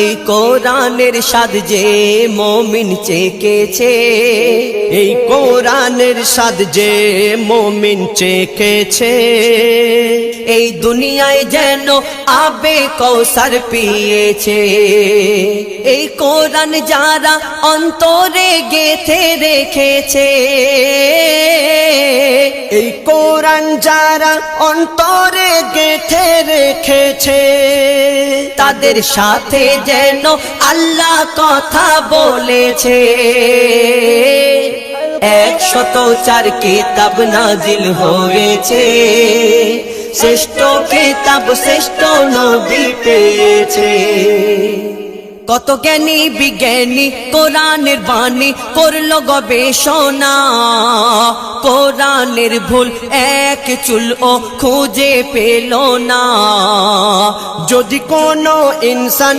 এই কোরআনের স্বাদ যে মুমিন চেখেছে, এই কোরআনের স্বাদ যে মুমিন চেখেছে, এই দুনিয়ায় যেন আবে কৌসার পিয়েছে। এই কোরআন যারা অন্তরে গেঁথে রেখেছে, এই কোরআন যারা অন্তরে গেঁথে রেখেছে, তাদের সাথে যেন আল্লাহ কথা বলেছে। 104 কিতাব নাজিল হয়েছে, শ্রেষ্ঠ কিতাব শ্রেষ্ঠ নবী পেয়েছে। কত জ্ঞানী বিজ্ঞানী কোরআনের বাণী করলো গবেষণা, কোরআনের ভুল এক চুলও খুঁজে পেল না। যদি কোনো ইনসান